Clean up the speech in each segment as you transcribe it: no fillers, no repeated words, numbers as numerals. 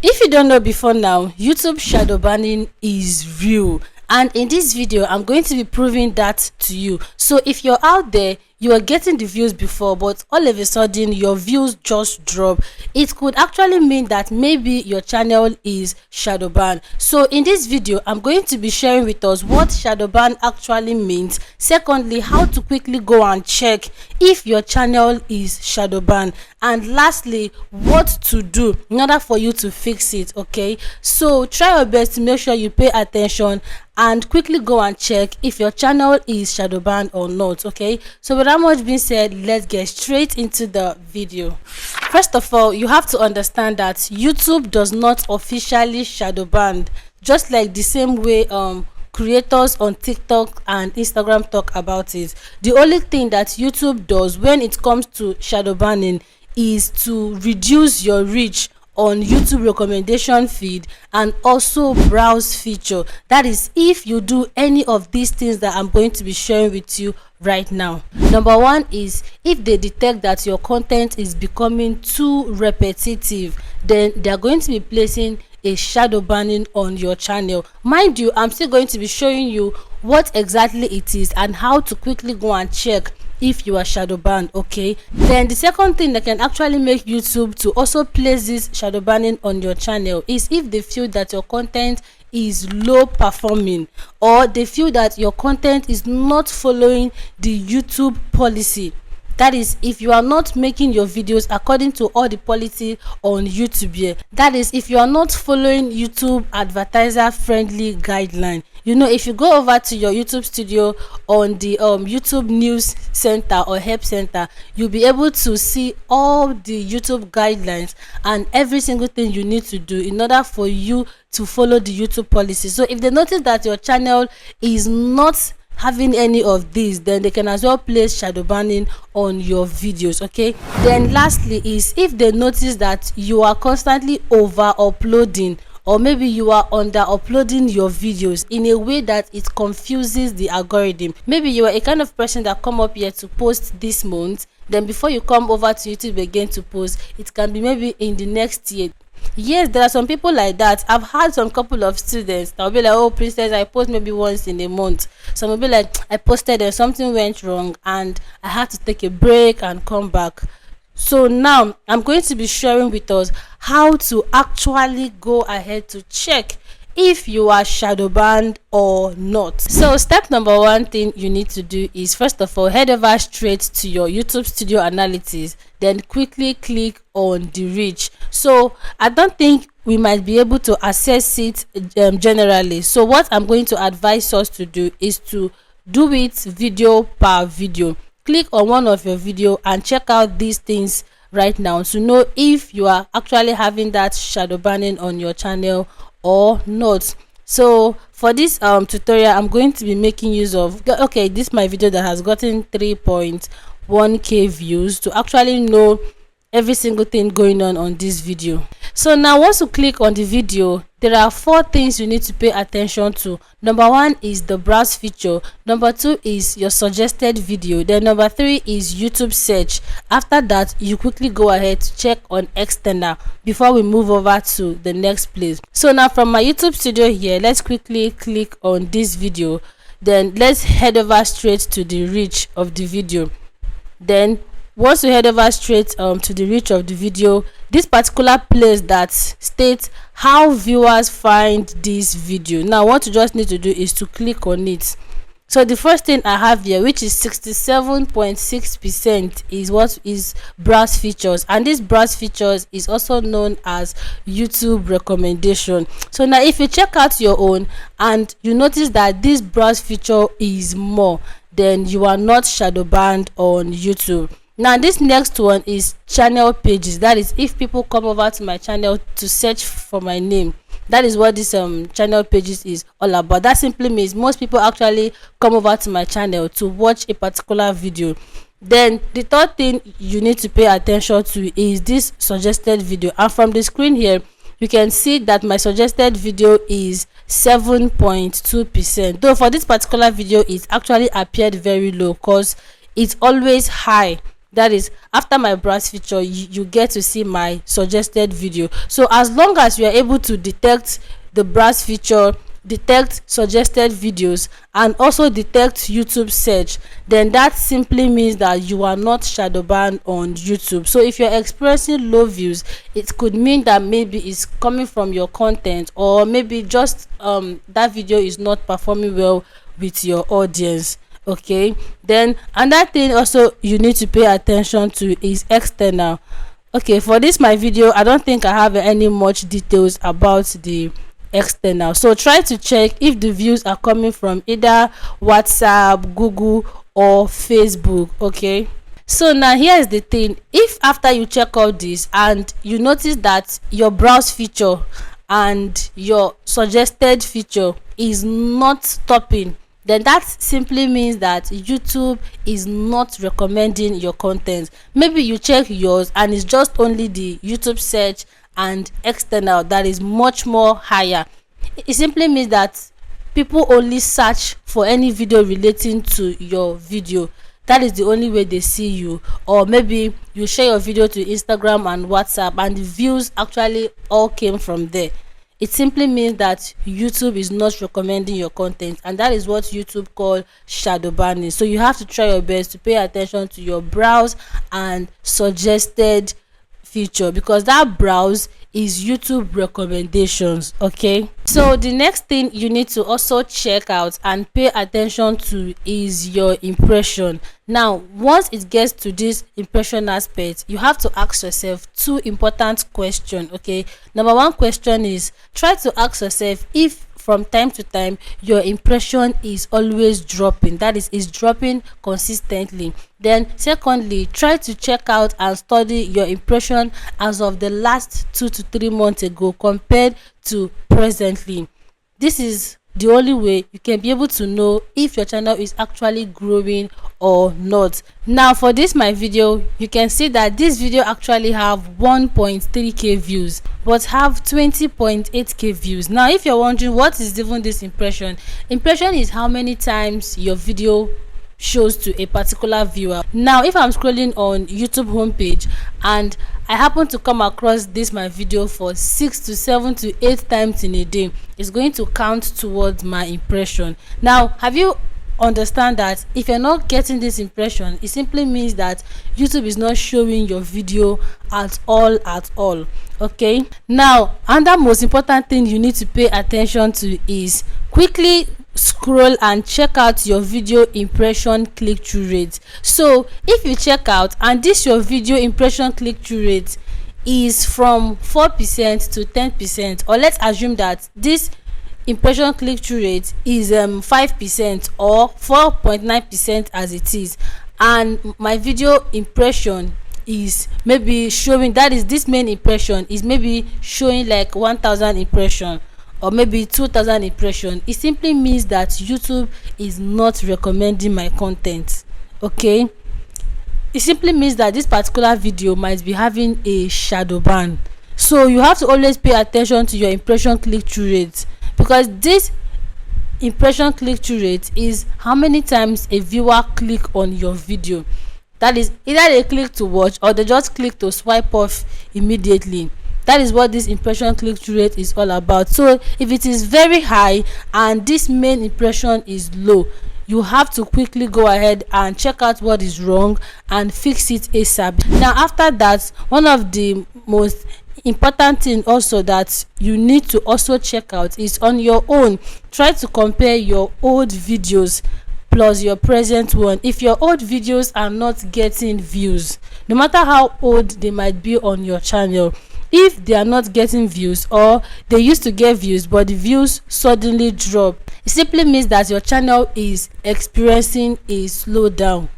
If you don't know before now, YouTube shadow banning is real, and in this video I'm going to be proving that to you. So if you're out there, you are getting the views before, but all of a sudden your views just drop, it could actually mean that maybe your channel is shadow banned. So in this video I'm going to be sharing with us what shadow ban actually means, secondly how to quickly go and check if your channel is shadow banned, and lastly what to do in order for you to fix it. Okay, so try your best to make sure you pay attention and quickly go and check if your channel is shadow banned or not. Okay, so with that much being said, let's get straight into the video. First of all, you have to understand that YouTube does not officially shadow ban, just like the same way creators on TikTok and Instagram talk about it. The only thing that YouTube does when it comes to shadow banning is to reduce your reach on YouTube recommendation feed and also browse feature. That is, if you do any of these things that I'm going to be sharing with you right now. Number one is if they detect that your content is becoming too repetitive, then they are going to be placing a shadow banning on your channel. Mind you, I'm still going to be showing you what exactly it is and how to quickly go and check if you are shadow banned. Okay, then the second thing that can actually make YouTube to also place this shadow banning on your channel is if they feel that your content is low performing, or they feel that your content is not following the YouTube policy. That is, if you are not making your videos according to all the policy on YouTube here. That is, if you are not following YouTube advertiser friendly guideline. You know, if you go over to your YouTube studio on the YouTube news center or help center, you'll be able to see all the YouTube guidelines and every single thing you need to do in order for you to follow the YouTube policy. So if they notice that your channel is not having any of these, then they can as well place shadow banning on your videos. Okay, then lastly is if they notice that you are constantly over uploading, or maybe you are under uploading your videos in a way that it confuses the algorithm. Maybe you are a kind of person that come up here to post this month, then before you come over to YouTube again to post, it can be maybe in the next year. Yes, there are some people like that. I've had some couple of students that will be like, oh princess, I post maybe once in a month. Some will be like, I posted and something went wrong and I had to take a break and come back. So now I'm going to be sharing with us how to actually go ahead to check if you are shadow banned or not. So step number one thing you need to do is, first of all, head over straight to your YouTube studio analytics, then quickly click on the reach. So I don't think we might be able to access it generally. So what I'm going to advise us to do is to do it video per video. Click on one of your video and check out these things right now to know if you are actually having that shadow banning on your channel or not. So for this tutorial I'm going to be making use of, okay, this is my video that has gotten 3.1k views, to actually know every single thing going on this video. So now once you click on the video, there are 4 things you need to pay attention to. Number 1 is the browse feature, number 2 is your suggested video, then number 3 is YouTube search. After that, you quickly go ahead to check on external before we move over to the next place. So now from my YouTube studio here, let's quickly click on this video, then let's head over straight to the reach of the video. Then once you head over straight to the reach of the video, this particular place that states how viewers find this video, now what you just need to do is to click on it. So the first thing I have here, which is 67.6%, is what is browse features, and this browse features is also known as YouTube recommendation. So now if you check out your own and you notice that this browse feature is more, then you are not shadow banned on YouTube. Now this next one is channel pages. That is, if people come over to my channel to search for my name, that is what this channel pages is all about. That simply means most people actually come over to my channel to watch a particular video. Then the third thing you need to pay attention to is this suggested video, and from the screen here you can see that my suggested video is 7.2%, though for this particular video it actually appeared very low because it's always high That is, after my browse feature, you get to see my suggested video. So as long as you are able to detect the browse feature, detect suggested videos, and also detect YouTube search, then that simply means that you are not shadow banned on YouTube. So if you're experiencing low views, it could mean that maybe it's coming from your content, or maybe just that video is not performing well with your audience. Okay, then another thing also you need to pay attention to is external. Okay, for this my video, I don't think I have any much details about the external, so try to check if the views are coming from either WhatsApp, Google, or Facebook. Okay, so now here is the thing: if after you check all this and you notice that your browse feature and your suggested feature is not stopping, then that simply means that YouTube is not recommending your content. Maybe you check yours and it's just only the YouTube search and external that is much more higher. It simply means that people only search for any video relating to your video. That is the only way they see you. Or maybe you share your video to Instagram and WhatsApp and the views actually all came from there. It simply means that YouTube is not recommending your content, and that is what YouTube call shadow banning. So you have to try your best to pay attention to your browse and suggested feature, because that browse is YouTube recommendations. Okay, so the next thing you need to also check out and pay attention to is your impression. Now once it gets to this impression aspect, you have to ask yourself two important questions. Okay, number one question is, try to ask yourself if from time to time your impression is always dropping, that is dropping consistently. Then secondly, try to check out and study your impression as of the last 2 to 3 months ago compared to presently. This is the only way you can be able to know if your channel is actually growing or not. Now for this my video, you can see that this video actually have 1.3k views but have 20.8k views. Now if you're wondering what is even this impression is how many times your video shows to a particular viewer. Now if I'm scrolling on YouTube homepage and I happen to come across this my video for 6 to 7 to 8 times in a day, it's going to count towards my impression. Now have you understand that if you're not getting this impression, it simply means that YouTube is not showing your video at all. Okay, now another most important thing you need to pay attention to is quickly scroll and check out your video impression click-through rate. So if you check out and this your video impression click-through rate is from 4% to 10%, or let's assume that this impression click-through rate is 5% or 4.9% as it is, and my video impression is maybe showing, that is this main impression is maybe showing like 1000 impression or maybe 2000 impression, it simply means that YouTube is not recommending my content. Okay, it simply means that this particular video might be having a shadow ban. So you have to always pay attention to your impression click-through rate, because this impression click-through rate is how many times a viewer click on your video. That is either they click to watch or they just click to swipe off immediately. That is what this impression click-through rate is all about. So if it is very high and this main impression is low, you have to quickly go ahead and check out what is wrong and fix it ASAP. Now after that, one of the most important thing also that you need to also check out is on your own. Try to compare your old videos plus your present one. If your old videos are not getting views, no matter how old they might be on your channel, if they are not getting views or they used to get views but the views suddenly drop, it simply means that your channel is experiencing a slowdown.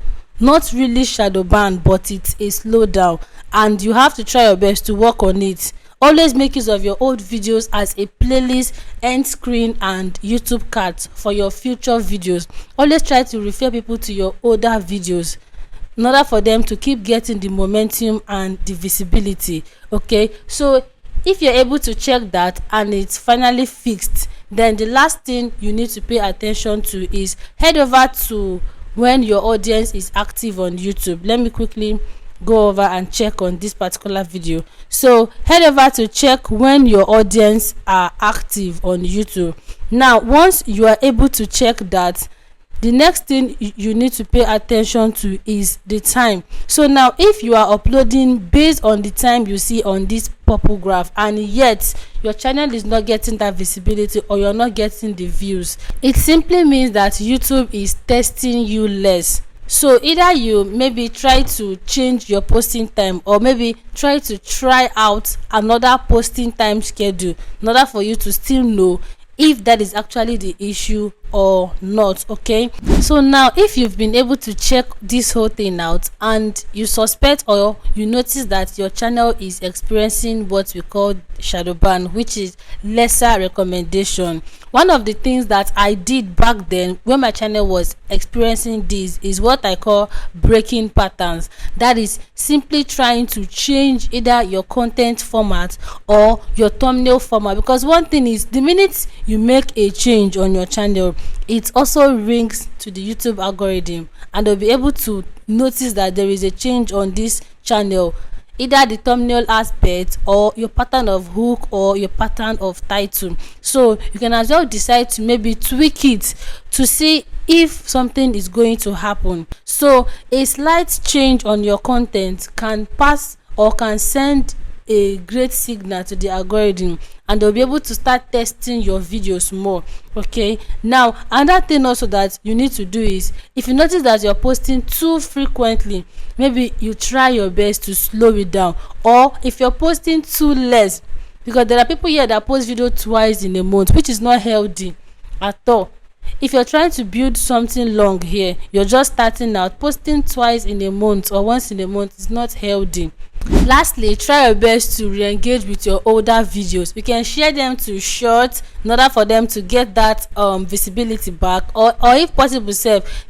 Not really shadow ban, but it's a slowdown, and you have to try your best to work on it. Always make use of your old videos as a playlist, end screen and YouTube cards for your future videos. Always try to refer people to your older videos in order for them to keep getting the momentum and the visibility. Okay, so if you're able to check that and it's finally fixed, then the last thing you need to pay attention to is head over to when your audience is active on YouTube. Let me quickly go over and check on this particular video. So head over to check when your audience are active on YouTube. Now once you are able to check that, the next thing you need to pay attention to is the time. So now if you are uploading based on the time you see on this purple graph, and yet your channel is not getting that visibility or you're not getting the views, it simply means that YouTube is testing you less. So either you maybe try to change your posting time, or maybe try out another posting time schedule in order for you to still know if that is actually the issue or not. Okay, so now if you've been able to check this whole thing out and you suspect or you notice that your channel is experiencing what we call shadow ban, which is lesser recommendation, one of the things that I did back then when my channel was experiencing this is what I call breaking patterns. That is simply trying to change either your content format or your thumbnail format, because one thing is, the minute you make a change on your channel, it also rings to the YouTube algorithm and they'll be able to notice that there is a change on this channel, either the thumbnail aspect or your pattern of hook or your pattern of title. So you can as well decide to maybe tweak it to see if something is going to happen. So a slight change on your content can pass or can send a great signal to the algorithm, and they'll be able to start testing your videos more. Okay, now another thing also that you need to do is, if you notice that you're posting too frequently, maybe you try your best to slow it down. Or if you're posting too less, because there are people here that post video twice in a month, which is not healthy at all. If you're trying to build something long here, you're just starting out, posting twice in a month or once in a month is not healthy. Lastly, try your best to re-engage with your older videos. You can share them to short in order for them to get that visibility back, or if possible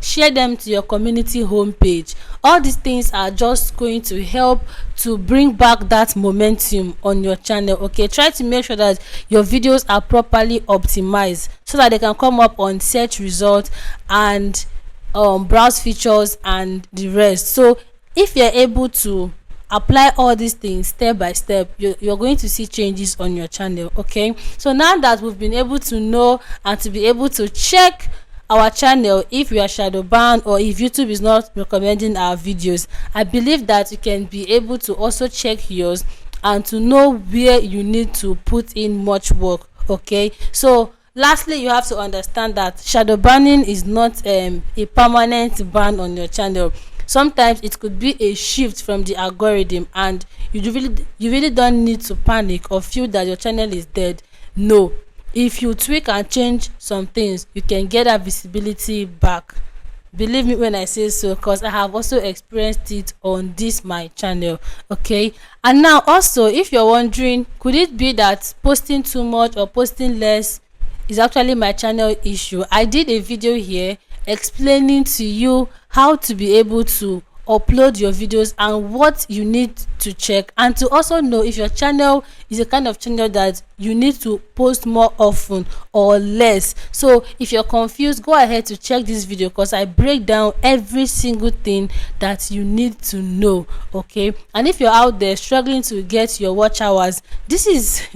share them to your community homepage. All these things are just going to help to bring back that momentum on your channel. Okay, try to make sure that your videos are properly optimized so that they can come up on search results and browse features and the rest. So if you're able to apply all these things step by step, you're going to see changes on your channel. Okay, so now that we've been able to know and to be able to check our channel if we are shadow banned or if YouTube is not recommending our videos, I believe that you can be able to also check yours and to know where you need to put in much work. Okay, so lastly, you have to understand that shadow banning is not a permanent ban on your channel. Sometimes it could be a shift from the algorithm, and you really don't need to panic or feel that your channel is dead. No, if you tweak and change some things, you can get that visibility back. Believe me when I say so, because I have also experienced it on this my channel. Okay, and now also, if you're wondering, could it be that posting too much or posting less is actually my channel issue, I did a video here explaining to you how to be able to upload your videos and what you need to check, and to also know if your channel is a kind of channel that you need to post more often or less. So if you're confused, go ahead to check this video, because I break down every single thing that you need to know. Okay, and if you're out there struggling to get your watch hours, this is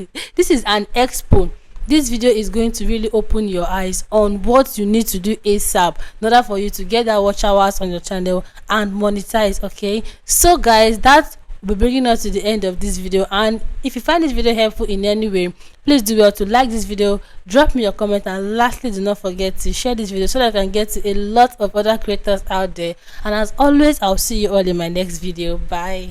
an expo. This video is going to really open your eyes on what you need to do ASAP in order for you to get that watch hours on your channel and monetize. Okay, so guys, that will be bringing us to the end of this video, and if you find this video helpful in any way, please do well to like this video, drop me your comment, and lastly, do not forget to share this video so that I can get to a lot of other creators out there. And as always, I'll see you all in my next video. Bye.